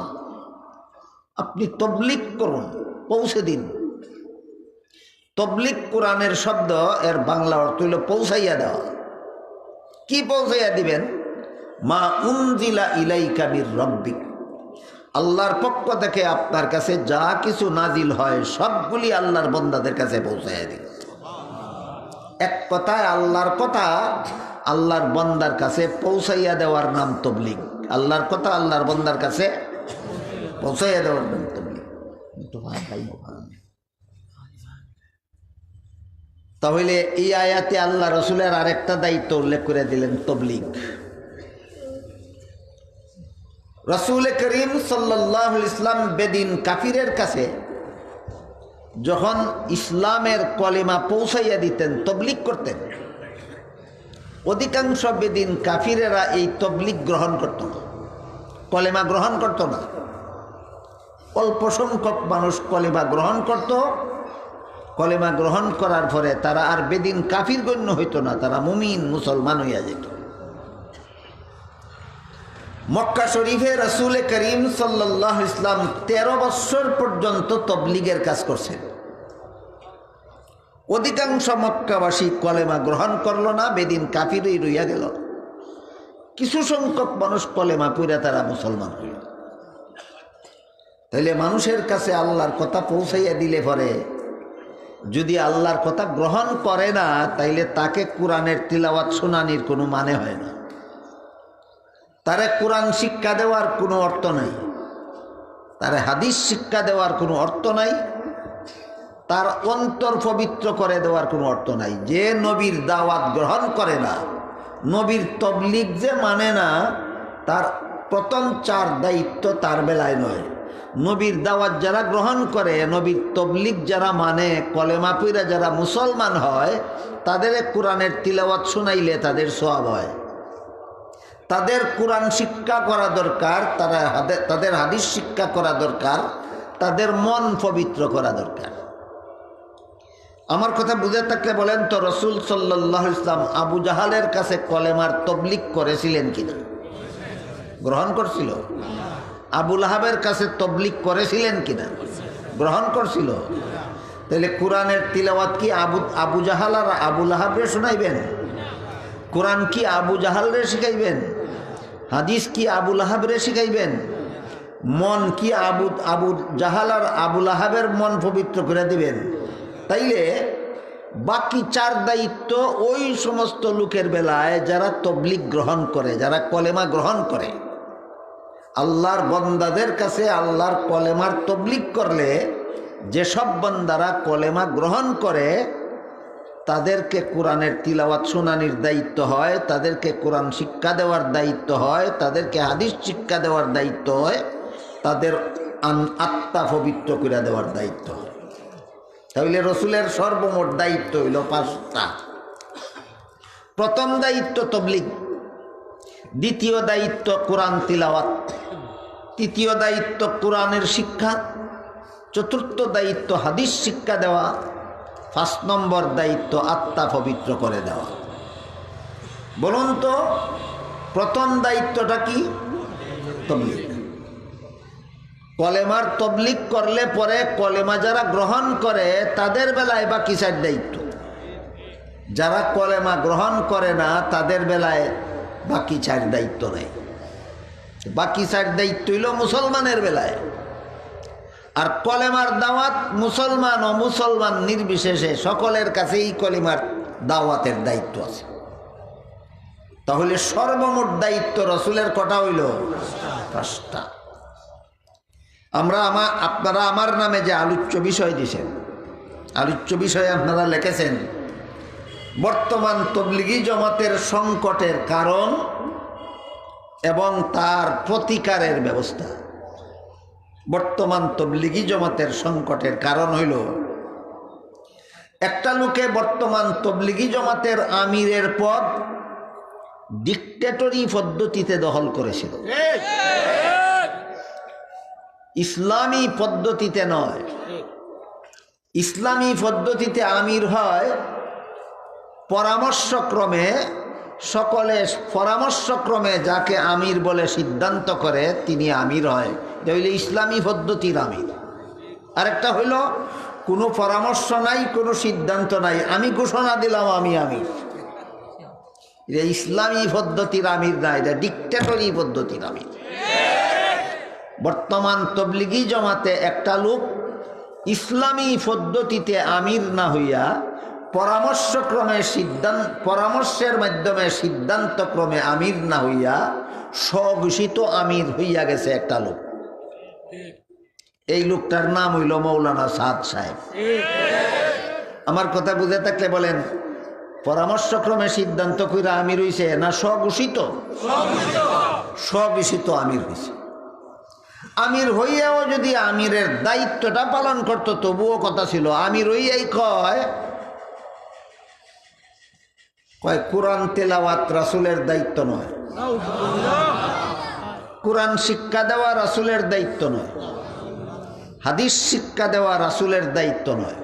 আপনি তবলিগ করুন, পৌঁছে দিন। তবলিগ কোরআনের শব্দ, এর বাংলা অর্থ হলো পৌঁছাইয়া দেওয়া। কি পৌঁছাইয়া দিবেন? মা উনজিলা ইলাইকা মির রাব্বিক, আল্লাহর পক্ষ থেকে আপনার কাছে যা কিছু নাজিল হয় সবগুলি আল্লাহর বান্দাদের কাছে পৌঁছাইয়া দিন। এক কথায় আল্লাহর কথা আল্লাহর বান্দার কাছে পৌঁছাইয়া দেওয়ার নাম তবলিগ। আল্লাহর কথা আল্লাহর বান্দার কাছে পৌঁছাইয়া দেওয়ার নাম তবলিগ। তাহলে এই আয়াতে আল্লাহ রাসূলের আরেকটা দায়িত্ব উল্লেখ করে দিলেন, তবলিগ। রাসূল করিম সাল্লাল্লাহু আলাইহি ওয়াসাল্লাম বেদিন কাফিরের কাছে যখন ইসলামের কলেমা পৌঁছাইয়া দিতেন, তবলিগ করতেন, অধিকাংশ বেদিন কাফিরেরা এই তবলিগ গ্রহণ করত না, কলেমা গ্রহণ করত না। অল্প সংখ্যক মানুষ কলেমা গ্রহণ করত। কলেমা গ্রহণ করার পরে তারা আর বেদিন কাফির গণ্য হইত না, তারা মুমিন মুসলমান হইয়া যেত। মক্কা শরীফে রাসূল করিম সাল্লাল্লাহু আলাইহি ওয়াসাল্লাম 13 বছর পর্যন্ত তবলিগের কাজ করছেন। অধিকাংশ মক্কাবাসী কলেমা গ্রহণ করলো না, বেদিন কাফিরই রইয়া গেল। কিছু সংখ্যক মানুষ কলেমা পড়ে তারা মুসলমান হইল। তাইলে মানুষের কাছে আল্লাহর কথা পৌঁছাইয়া দিলে পরে যদি আল্লাহর কথা গ্রহণ করে না, তাইলে তাকে কোরআনের তিলাওয়াত শোনানির কোনো মানে হয় না। তারে কোরআন শিক্ষা দেওয়ার কোনো অর্থ নাই, তারে হাদিস শিক্ষা দেওয়ার কোনো অর্থ নাই, তার অন্তর পবিত্র করে দেওয়ার কোনো অর্থ নাই। যে নবীর দাওয়াত গ্রহণ করে না, নবীর তবলিগ যে মানে না, তার প্রথম 4 দায়িত্ব তার বেলায় নয়। নবীর দাওয়াত যারা গ্রহণ করে, নবীর তবলিগ যারা মানে, কলেমা পড়া যারা মুসলমান হয়, তাদের কোরআনের তিলাওয়াত শোনাইলে তাদের সওয়াব হয়। তাদের কোরআন শিক্ষা করা দরকার, তাদের হাদিস শিক্ষা করা দরকার, তাদের মন পবিত্র করা দরকার। আমার কথা বুঝে থাকলে বলেন তো, রাসূল সাল্লাল্লাহু আলাইহি ওয়াসাল্লাম আবু জাহালের কাছে কলেমার তবলিগ করেছিলেন কিনা? গ্রহণ করছিল। আবু লাহাবের কাছে তবলিগ করেছিলেন কিনা? গ্রহণ করছিল। তাহলে কোরআনের তিলাওয়াত কি আবু জাহাল আর আবু লাহাবরে শোনাইবেন? কোরআন কি আবু জাহালরে শিখাইবেন? হাদিস কি আবু লাহাবরে শিখাইবেন? মন কি আবু জাহাল আর আবু লাহাবের মন পবিত্র করে দিবেন? তাইলে বাকি 4 দায়িত্ব ওই সমস্ত লোকের বেলায় যারা তবলিগ গ্রহণ করে, যারা কলেমা গ্রহণ করে। আল্লাহর বান্দাদের কাছে আল্লাহর কলেমার তবলিগ করলে যেসব বান্দারা কলেমা গ্রহণ করে তাদেরকে কোরআনের তিলাওয়াত শোনানির দায়িত্ব হয়, তাদেরকে কোরআন শিক্ষা দেওয়ার দায়িত্ব হয়, তাদেরকে হাদিস শিক্ষা দেওয়ার দায়িত্ব হয়, তাদের আত্মা পবিত্র করে দেওয়ার দায়িত্ব হয়। তাহলে রসুলের সর্বমোট দায়িত্ব হইল 5টা। প্রথম দায়িত্ব তবলিগ, দ্বিতীয় দায়িত্ব কোরআন তিলাওয়াত, তৃতীয় দায়িত্ব কোরআনের শিক্ষা, চতুর্থ দায়িত্ব হাদিস শিক্ষা দেওয়া, 5 নম্বর দায়িত্ব আত্মা পবিত্র করে দেওয়া। বলুন তো প্রথম দায়িত্বটা কি? তবলিগ। কলেমার তবলিগ করলে পরে কলেমা যারা গ্রহণ করে তাদের বেলায় বাকি 4 দায়িত্ব, যারা কলেমা গ্রহণ করে না তাদের বেলায় বাকি 4 দায়িত্ব নেই। বাকি 4 দায়িত্ব হইল মুসলমানের বেলায়। আর কলেমার দাওয়াত মুসলমান ও মুসলমান নির্বিশেষে সকলের কাছেই কলেমার দাওয়াতের দায়িত্ব আছে। তাহলে সর্বমোট দায়িত্ব রসুলের কটা হইল? 5টা। আপনারা আমার নামে যে আলোচ্য বিষয় দিয়েছেন, আলোচ্য বিষয়ে আপনারা লিখেছেন বর্তমান তবলিগি জমাতের সংকটের কারণ এবং তার প্রতিকারের ব্যবস্থা। বর্তমান তবলিগি জমাতের সংকটের কারণ হইল একটা লোকে বর্তমান তবলিগি জমাতের আমিরের পদ ডিক্টেটরি পদ্ধতিতে দখল করেছিল। ইসলামী পদ্ধতিতে নয়। ইসলামী পদ্ধতিতে আমির হয় পরামর্শক্রমে, সকলে পরামর্শক্রমে যাকে আমির বলে সিদ্ধান্ত করে তিনি আমির হয়। এটা হইল ইসলামী পদ্ধতির আমির। আরেকটা হইল কোনো পরামর্শ নাই, কোনো সিদ্ধান্ত নাই, আমি ঘোষণা দিলাম আমি আমির। এটা ইসলামী পদ্ধতির আমির না, এটা ডিক্টেটরি পদ্ধতির আমির। বর্তমান তবলিগি জমাতে একটা লোক ইসলামী পদ্ধতিতে আমির না হইয়া পরামর্শের মাধ্যমে সিদ্ধান্তক্রমে আমির না হইয়া স্বঘোষিত আমির হইয়া গেছে একটা লোক। এই লোকটার নাম হইল মৌলানা সাদ সাহেব। আমার কথা বুঝে থাকলে বলেন, পরামর্শক্রমে সিদ্ধান্ত কইরা আমির হইছে না স্বঘোষিত? স্বঘোষিত আমির হইছে। আমির হইয়াও যদি আমিরের দায়িত্বটা পালন করতো তবুও কথা ছিল। আমির হইয়াই কয় কোরআন তেলাওয়াত রাসূলের দায়িত্ব নয়, কোরআন শিক্ষা দেওয়া রাসূলের দায়িত্ব নয়, হাদিস শিক্ষা দেওয়া রাসূলের দায়িত্ব নয়,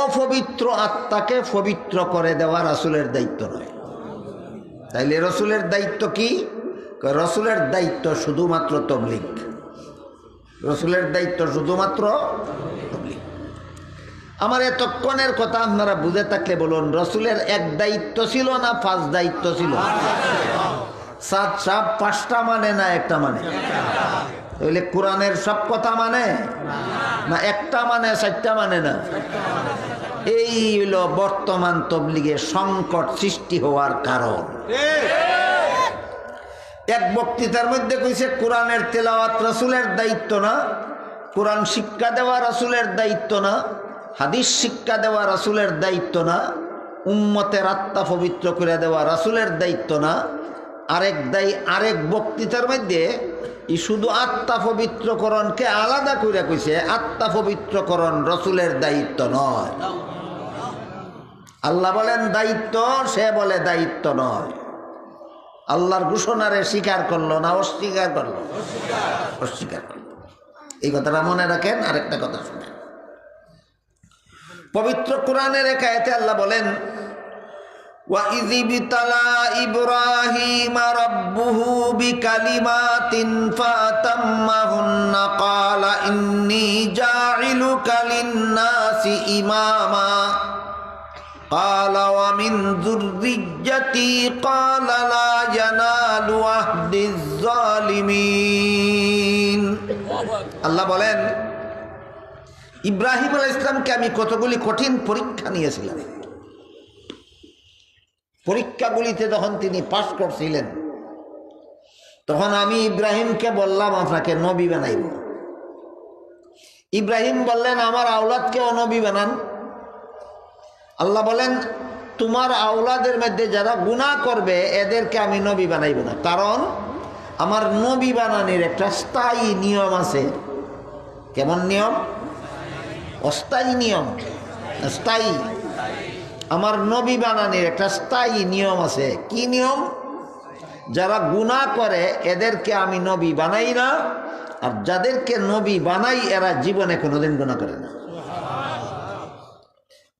অপবিত্র আত্মাকে পবিত্র করে দেওয়া রাসূলের দায়িত্ব নয়। তাইলে রাসূলের দায়িত্ব কি? রাসূলের দায়িত্ব শুধুমাত্র তবলিগ। রাসূলের দায়িত্ব শুধুমাত্র তবলিগ। আমার এতক্ষণের কথা আপনারা বুঝে থাকলে বলুন, রাসূলের 1 দায়িত্ব ছিল না 5 দায়িত্ব ছিল? সাত সাপ 5টা মানে না 1টা মানে? তাহলে কোরআনের সব কথা মানে না 1টা মানে 4টা মানে না? এই হলো বর্তমান তবলিগের সংকট সৃষ্টি হওয়ার কারণ। এক বক্তৃতার মধ্যে কইছে কোরআনের তেলাওয়াত রাসূলের দায়িত্ব না, কোরআন শিক্ষা দেওয়া রাসূলের দায়িত্ব না, হাদিস শিক্ষা দেওয়া রাসূলের দায়িত্ব না, উম্মতের আত্মা পবিত্র করে দেওয়া রাসূলের দায়িত্ব না। আরেক বক্তৃতার মধ্যে শুধু আত্মা পবিত্রকরণকে আলাদা করে কইছে, আত্মা পবিত্রকরণ রাসূলের দায়িত্ব নয়। আল্লাহ বলেন দায়িত্ব, সে বলে দায়িত্ব নয়। আল্লাহর ঘোষণারে স্বীকার করলো না অস্বীকার করলো? অস্বীকার করলো। এই কথাটা মনে রাখেন। আরেকটা কথা শুনেন, পবিত্র কোরআনের এক আয়াতে আল্লাহ বলেন وَإِذِ ابْتَلَى إِبْرَاهِيمَ رَبُّهُ بِكَلِمَاتٍ فَأَتَمَّهُنَّ قَالَ إِنِّي جَاعِلُكَ لِلنَّاسِ إِمَامًا قال ومن ذريتي قال لا ينال عهد الظالمين। আল্লাহ বলেন ইব্রাহিম আলাইহিস সালামকে আমি কতগুলি কঠিন পরীক্ষা নিয়েছিলাম। পরীক্ষাগুলিতে যখন তিনি পাশ করছিলেন, তখন আমি ইব্রাহিমকে বললাম আপনাকে নবী বানাইব। ইব্রাহিম বললেন আমার আওলাদকেও নবী বানান। আল্লাহ বলেন তোমার আওলাদের মধ্যে যারা গুনাহ করবে এদেরকে আমি নবী বানাইব না, কারণ আমার নবী বানানোর একটা স্থায়ী নিয়ম আছে। কেমন নিয়ম? অস্থায়ী নিয়ম, স্থায়ী। আমার নবী বানানোর একটা স্থায়ী নিয়ম আছে। কি নিয়ম? যারা গুনাহ করে এদেরকে আমি নবী বানাই না, আর যাদেরকে নবী বানাই এরা জীবনে কোনোদিন গুনাহ করে না।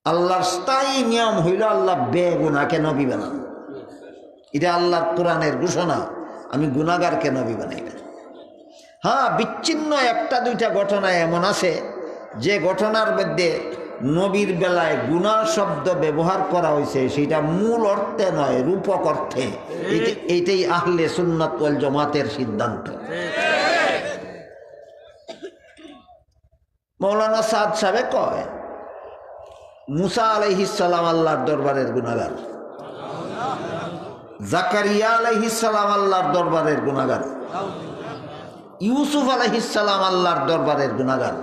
আল্লাহর স্থায়ী নিয়ম হইল আল্লাহ বেগুনাহকে নবী বানান। এটা আল্লাহর কোরআনের ঘোষণা, আমি গুনাহগারকে নবী বানাই না। হ্যাঁ, বিচ্ছিন্ন একটা দুইটা ঘটনা এমন আছে যে ঘটনার মধ্যে নবীর বেলায় গুনাহ শব্দ ব্যবহার করা হয়েছে, সেটা মূল অর্থে নয়, রূপক অর্থে। এইটাই আহলে সুন্নাত ওয়াল জামাতের সিদ্ধান্ত। মৌলানা সাদ সাহেব কয় মুসা আলাইহিস সালাম আল্লাহর দরবারের গুনাহগার, জাকারিয়া আলাইহিস সালাম আল্লাহর দরবারের গুনাহগার, ইউসুফ আলাইহিস সালাম আল্লাহর দরবারের গুনাহগার,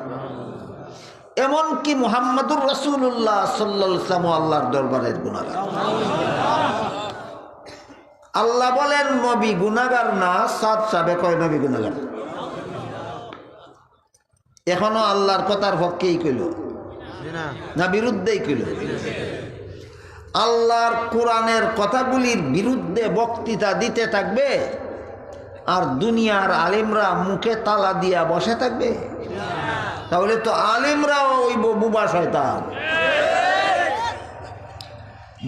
এমনকি মুহাম্মদুর রাসূলুল্লাহ সাল্লাল্লাহু আলাইহি ওয়াসাল্লাম আল্লাহর দরবারের গুনাহগার। আল্লাহ বলেন নবী গুনাহগার না, সাদ সাহেব কয় নবী গুনাহগার। এখনো আল্লাহর কথার পক্ষেই কইল না বিরুদ্ধেই কইল? আল্লাহর কোরআনের কথাগুলির বিরুদ্ধে বক্তৃতা দিতে থাকবে আর দুনিয়ার আলেমরা মুখে তালা দিয়া বসে থাকবে? তাহলে তো আলেমরাও ওই বুবা শয়তান।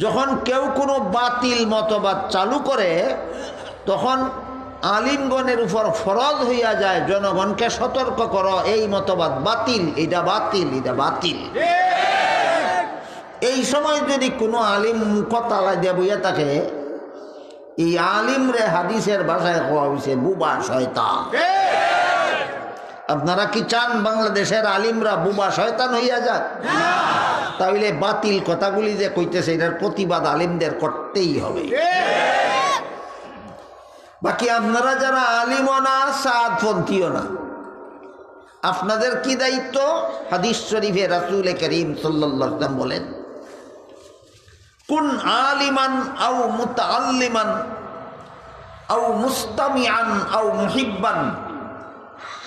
যখন কেউ কোনো বাতিল মতবাদ চালু করে তখন আলিমগণের উপর ফরজ হইয়া যায় জনগণকে সতর্ক করো, এই মতবাদ বাতিল, এটা বাতিল, এটা বাতিল। এই সময় যদি কোনো আলিম মুখতালা দিয়ে বইয়া থাকে, এই আলিম রে হাদিসের ভাষায় হওয়া হয়েছে বুবা শয়তান। আপনারা কি চান বাংলাদেশের আলিমরা বুবা শয়তান হইয়া যাক? তাহলে বাতিল কথাগুলি যে কইতেছে এটার প্রতিবাদ আলিমদের করতেই হবে। বাকি আপনারা যারা আলিমও না সাদপন্থীও না, আপনাদের কি দায়িত্ব? হাদিস শরীফে রাসূল করিম সাল্লাল্লাহু আলাইহি ওয়াসাল্লাম বলেন কুন আলিমান আও মুতাআল্লিমান আও মুস্তামিআন আও মুহিব্বান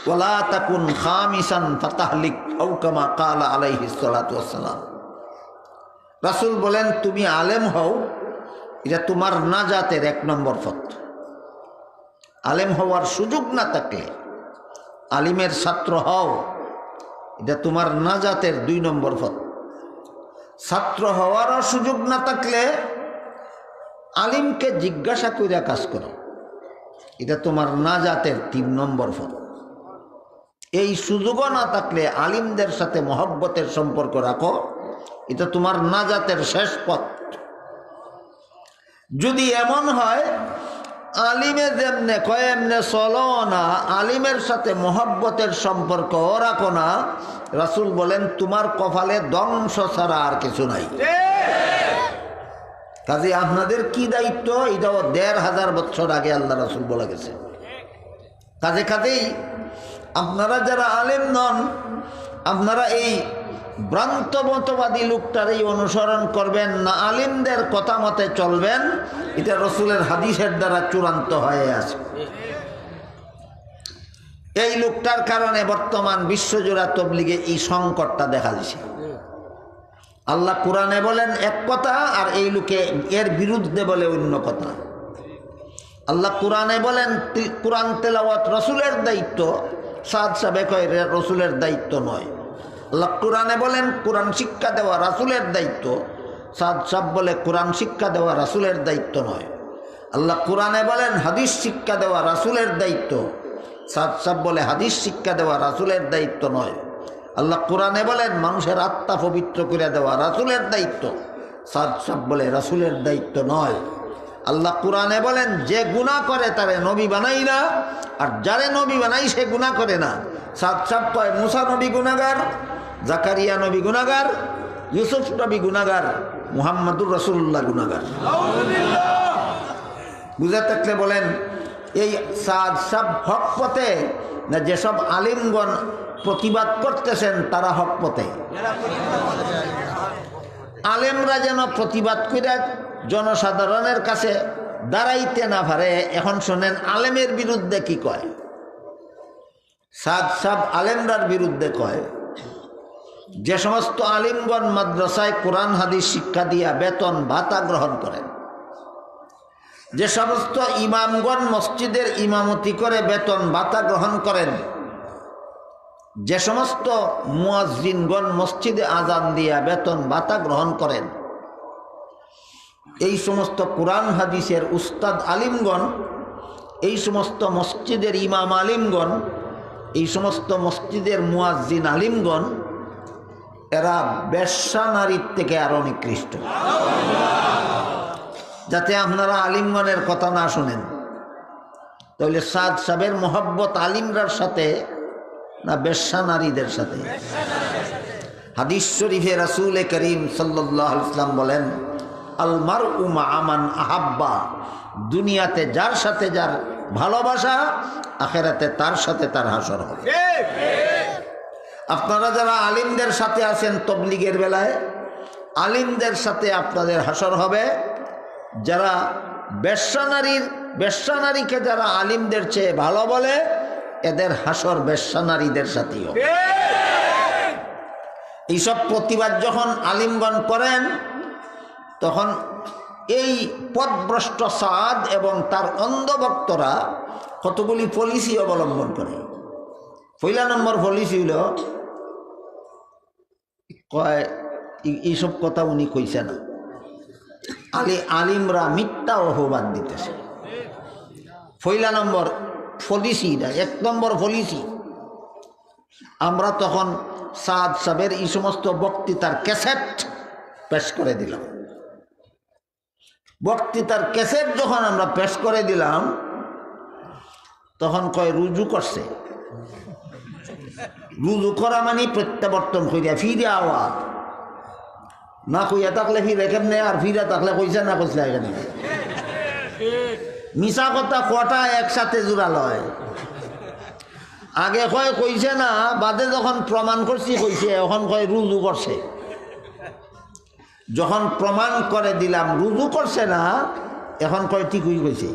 ওয়ালা তাকুন খামিসান ফাতাহলিক আও কামা ক্বালা আলাইহিস সালাতু ওয়াসসালাম। রাসূল বলেন তুমি আলেম হও, এটা তোমার নাজাতের 1 নম্বর পথ। আলেম হওয়ার সুযোগ না থাকলে আলিমের ছাত্র হও, এটা তোমার নাজাতের 2 নম্বর পথ। ছাত্র হওয়ারও সুযোগ না থাকলে আলিমকে জিজ্ঞাসা কইরা কাজ করো, এটা তোমার নাজাতের 3 নম্বর পথ। এই সুযোগও না থাকলে আলিমদের সাথে মহব্বতের সম্পর্ক রাখো, এটা তোমার নাজাতের শেষ পথ। যদি এমন হয় আলিমে যেমনে কয় এমনে চলো না, আলিমের সাথে মহব্বতের সম্পর্ক রাখো না, রাসূল বলেন তোমার কপালে ধ্বংস ছাড়া আর কিছু নাই। কাজে আপনাদের কি দায়িত্ব? এটাও 1500 বছর আগে আল্লাহ রাসূল বলে গেছে। কাজেই আপনারা যারা আলেম নন, আপনারা এই ভ্রান্ত মতবাদী লোকটার এই অনুসরণ করবেন না, আলিমদের কথা মতে চলবেন। এটা রসুলের হাদিসের দ্বারা চূড়ান্ত হয়ে আছে। এই লোকটার কারণে বর্তমান বিশ্বজোড়া তবলিগে এই সংকটটা দেখা দিছে। আল্লাহ কোরআনে বলেন এক কথা আর এই লোকে এর বিরুদ্ধে বলে অন্য কথা। আল্লাহ কোরআনে বলেন কোরআন তেলাওয়াত রসুলের দায়িত্ব, সাদ সাহেব কয় রসুলের দায়িত্ব নয়। আল্লাহ কোরআনে বলেন কোরআন শিক্ষা দেওয়া রাসূলের দায়িত্ব, সাদ সাহেব বলে কোরআন শিক্ষা দেওয়া রাসূলের দায়িত্ব নয়। আল্লাহ কোরআনে বলেন হাদিস শিক্ষা দেওয়া রাসূলের দায়িত্ব, সাদ সাহেব বলে হাদিস শিক্ষা দেওয়া রাসূলের দায়িত্ব নয়। আল্লাহ কোরআনে বলেন মানুষের আত্মা পবিত্র করে দেওয়া রাসূলের দায়িত্ব, সাদ সাহেব বলে রাসূলের দায়িত্ব নয়। আল্লাহ কোরআনে বলেন যে গুনাহ করে তারে নবী বানাই না, আর যারে নবী বানাই সে গুনাহ করে না। সাদ সাহেব কয় মুসা নবী গুনাহগার, জাকারিয়া নবী গুনাহগার, ইউসুফ নবী গুনাহগার, মুহাম্মাদুর রাসূলুল্লাহ গুনাহগার। বুঝে থাকলে বলেন এই সাদ সব হক পথে না যেসব আলিমগণ প্রতিবাদ করতেছেন তারা হক পথে? আলেমরা যেন প্রতিবাদ করে জনসাধারণের কাছে দাঁড়াইতে না পারে। এখন শোনেন আলেমের বিরুদ্ধে কি কয়। সাদ সাব আলেমরার বিরুদ্ধে কয়, যে সমস্ত আলিমগণ মাদ্রাসায় কোরআন হাদিস শিক্ষা দিয়া বেতন ভাতা গ্রহণ করেন, যে সমস্ত ইমামগণ মসজিদের ইমামতি করে বেতন ভাতা গ্রহণ করেন, যে সমস্ত মুয়াজ্জিনগণ মসজিদে আজান দিয়া বেতন ভাতা গ্রহণ করেন, এই সমস্ত কোরআন হাদিসের উস্তাদ আলিমগণ, এই সমস্ত মসজিদের ইমাম আলিমগণ, এই সমস্ত মসজিদের মুয়াজ্জিন আলিমগণ, এরা বেশ্যা নারীর থেকে আরো নিকৃষ্ট। যাতে আপনারা আলিমগণের কথা না শোনেন, তাহলে সাদ সাহেবের মোহব্বত আলিমরার সাথে না বেশ্যা নারীদের সাথে? হাদিস শরীফে রাসূল করিম সাল্লাল্লাহু আলাইহি ওয়াসাল্লাম বলেন, আল মারউ মা মান আহাব্বা, দুনিয়াতে যার সাথে যার ভালোবাসা, আখিরাতে তার সাথে তার হাসর হবে। আপনারা যারা আলিমদের সাথে আছেন তবলিগের বেলায়, আলিমদের সাথে আপনাদের হাসর হবে। যারা বেশ্যা নারীকে যারা আলিমদের চেয়ে ভালো বলে, এদের হাসর বেশ্যা নারীদের সাথেই হবে। এইসব প্রতিবাদ যখন আলিমগণ করেন, তখন এই পথভ্রষ্ট সাদ এবং তার অন্ধভক্তরা কতগুলি পলিসি অবলম্বন করে। পয়লা নম্বর পলিসি হইল, কয় এইসব কথা উনি কইছে না, আলিমরা মিথ্যা অপবাদ দিতেছে। পয়লা নম্বর পলিসি, এক নম্বর পলিসি। আমরা তখন সাদ সাহেবের এই সমস্ত বক্তৃতার ক্যাসেট পেশ করে দিলাম। বক্তৃতার ক্যাসেট যখন আমরা পেশ করে দিলাম, তখন কয় রুজু করছে। রুজু করা মানে প্রত্যাবর্তন করিয়া ফিরে আওয়া, না কইয়া থাকলে ফিরে কেমনে, আর ফিরে থাকলে কইছে না কইসলে এখানে মিশা কথা কটা একসাথে জোড়া লয়। আগে কয় কইছে না, বাদে যখন প্রমাণ করছি কইছে, এখন কয় রুজু করছে। যখন প্রমাণ করে দিলাম রুজু করছে না, এখন কয় ঠিকই কইছে।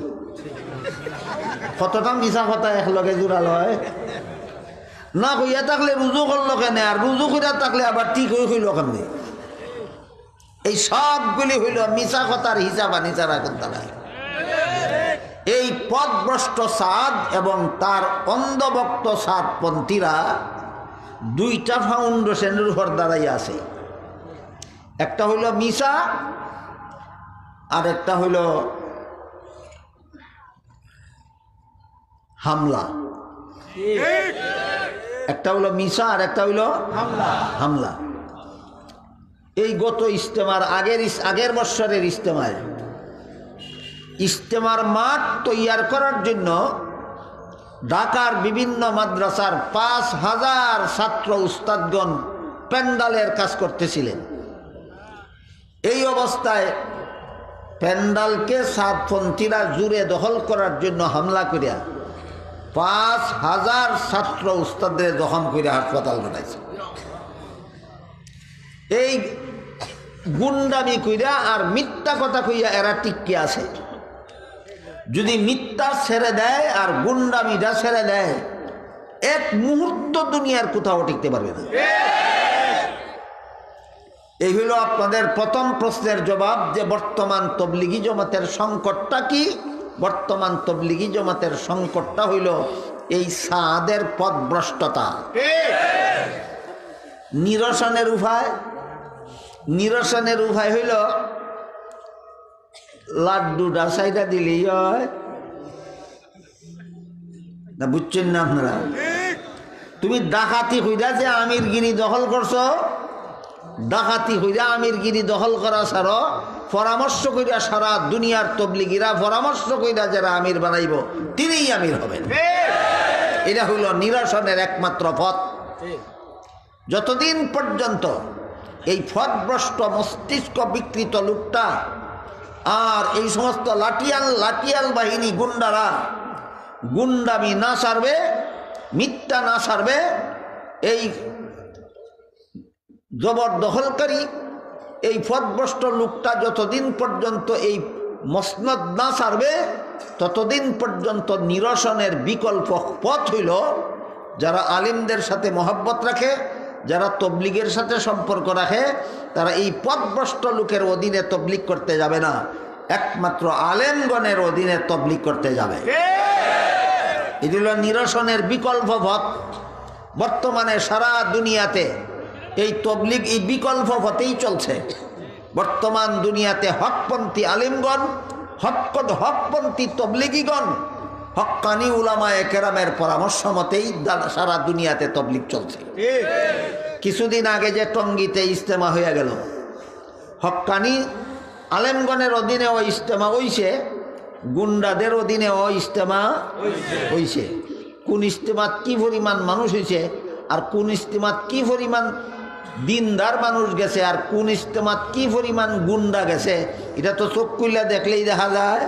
কতটা মিশা কথা একলগে জোড়া লয়। না কইয়া থাকলে রুজু করলো কেন, আর রুজু কইয়া থাকলে আবার ঠিক হইল কেমনি? এই সবগুলি হইল মিশা কথার হিসাব আনি ছাড়া করতে নাই। এই পথভ্রষ্ট সাদ এবং তার অন্ধভক্ত সাদপন্থীরা দুইটা ফাউন্ডেশনের উপর দাঁড়াই আছে। একটা হইল মিশা, আর একটা হইল হামলা। একটা হইল মিশা আর একটা হইল হামলা। এই গত ইজতেমার আগের বৎসরের ইজতেমার মাঠ তৈয়ার করার জন্য ঢাকার বিভিন্ন মাদ্রাসার ৫,০০০ ছাত্র উস্তাদগণ প্যান্ডালের কাজ করতেছিলেন। এই অবস্থায় প্যান্ডালকে সাদপন্থীরা জুড়ে দখল করার জন্য হামলা করিয়া ৫,০০০ ছাত্র উস্তাদদের জখম করে হাসপাতাল বানাইছে। এই গুন্ডামি কইরা আর মিথ্যা কথা কইয়া এরা টিকে আছে। যদি মিথ্যা ছেড়ে দেয় আর গুন্ডামিটা ছেড়ে দেয়, এক মুহূর্ত দুনিয়ার কোথাও টিকতে পারবে না। এই হইল আপনাদের প্রথম প্রশ্নের জবাব, যে বর্তমান তবলিগি জমাতের সংকটটা কি। বর্তমান তবলিগি জমাতের সংকটটা হইল এই সাদের পথভ্রষ্টতা। নিরসনের উপায় হইল লাড্ডুটা সাইডা দিলেই হয় না, বুঝছেন না আপনারা? তুমি ডাকাতি হইরা যে আমিরগিরি দখল করছো, ডাকাতি হইরা আমিরগিরি দখল করা ছাড়ো, পরামর্শ কইরা সারা দুনিয়ার তবলিগিরা পরামর্শ কইরা যারা আমির বানাইব তিনিই আমির হবেন। এটা হইল নিরসনের একমাত্র পথ। যতদিন পর্যন্ত এই ফদভ্রষ্ট মস্তিষ্ক বিকৃত লোকটা আর এই সমস্ত লাঠিয়াল বাহিনী গুন্ডারা গুন্ডামি না সারবে, মিথ্যা না সারবে, এই জবরদখলকারী এই ফদভ্রষ্ট লোকটা যতদিন পর্যন্ত এই মসনদ না সারবে ততদিন পর্যন্ত নিরসনের বিকল্প পথ হইল যারা আলিমদের সাথে মহব্বত রাখে, যারা তবলিগের সাথে সম্পর্ক রাখে, তারা এই পথভ্রষ্ট লোকের অধীনে তবলিগ করতে যাবে না, একমাত্র আলেমগণের অধীনে তবলিগ করতে যাবে। এটি হল নিরসনের বিকল্প পথ। বর্তমানে সারা দুনিয়াতে এই তবলিগ এই বিকল্প পথেই চলছে। বর্তমান দুনিয়াতে হকপন্থী আলিমগণ, হকপন্থী তবলিগীগণ, হক্কানি উলামায়ে কেরামের পরামর্শ মতেই সারা দুনিয়াতে তবলিগ চলছে। কিছুদিন আগে যে টঙ্গীতে ইজতেমা হয়ে গেল, হক্কানি আলেমগণের অধীনে ও ইজতেমা হইছে, গুন্ডাদের অধীনে ও ইজতেমা হইছে। কোন ইজতেমাত কি পরিমাণ মানুষ হয়েছে আর কোন ইজতেমাত কি পরিমাণ দিনদার মানুষ গেছে আর কোন ইজতেমাত কি পরিমাণ গুন্ডা গেছে, এটা তো চোখ খুলে দেখলেই দেখা যায়।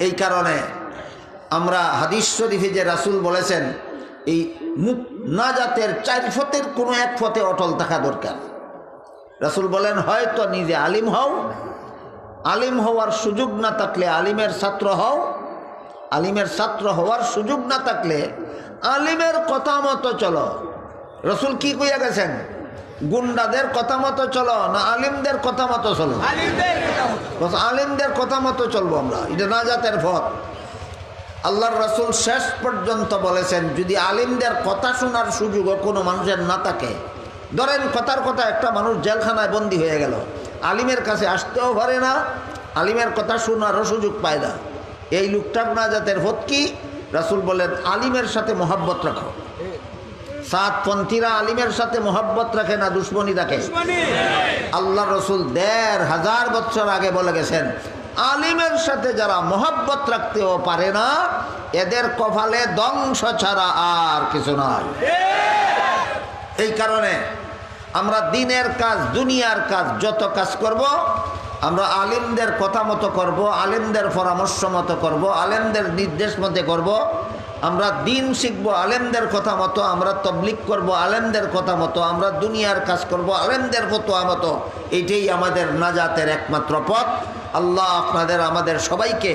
এই কারণে আমরা হাদিস শরীফে যে রাসূল বলেছেন এই নাজাতের 4 পথের কোনো এক পথে অটল থাকা দরকার। রাসূল বলেন হয়তো নিজে আলিম হও, আলিম হওয়ার সুযোগ না থাকলে আলিমের ছাত্র হও, আলিমের ছাত্র হওয়ার সুযোগ না থাকলে আলিমের কথা মতো চলো। রাসূল কি কইয়া গেছেন? গুন্ডাদের কথা মতো চলো না আলিমদের কথা মতো চলো? আলিমদের কথা মতো চলবো আমরা, এটা নাজাতের পথ। আল্লাহর রাসূল শেষ পর্যন্ত বলেছেন যদি আলিমদের কথা শোনার সুযোগও কোনো মানুষের না থাকে, ধরেন কথার কথা একটা মানুষ জেলখানায় বন্দী হয়ে গেল, আলিমের কাছে আসতেও পারে না, আলিমের কথা শোনারও সুযোগ পায় না, এই লোকটার নাজাতের পথ কি? রাসূল বলেন আলিমের সাথে মহব্বত রাখো। সাতপন্থীরা আলিমের সাথে মহব্বত রাখে না দুশ্মনী রাখে? আল্লাহ রসুল ১৫০০ বছর আগে বলে গেছেন আলিমের সাথে যারা মহব্বত রাখতেও পারে না এদের কপালে ধ্বংস ছাড়া আর কিছু নয়। এই কারণে আমরা দিনের কাজ দুনিয়ার কাজ যত কাজ করব আমরা আলিমদের কথা মতো করব, আলিমদের পরামর্শ মতো করব, আলিমদের নির্দেশ মতে করব। আমরা দিন শিখবো আলেমদের কথা মতো, আমরা তবলিগ করব আলেমদের কথা মতো, আমরা দুনিয়ার কাজ করব আলেমদের ফতোয়া মতো। এইটাই আমাদের নাজাতের একমাত্র পথ। আল্লাহ আপনাদের আমাদের সবাইকে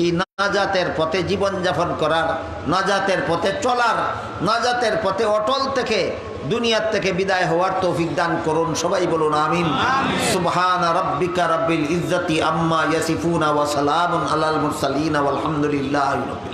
এই নাজাতের পথে জীবনযাপন করার, নাজাতের পথে চলার, নাজাতের পথে অটল থেকে দুনিয়ার থেকে বিদায় হওয়ার তৌফিক দান করুন। সবাই বলুন আমিন। সুবহানা রাব্বিকা রাব্বিল ইজ্জাতি আম্মা ইয়াসিফুনা ওয়া সালামুন আলাল মুরসালিন ওয়াল হামদুলিল্লাহি রাব্বিল আলামিন।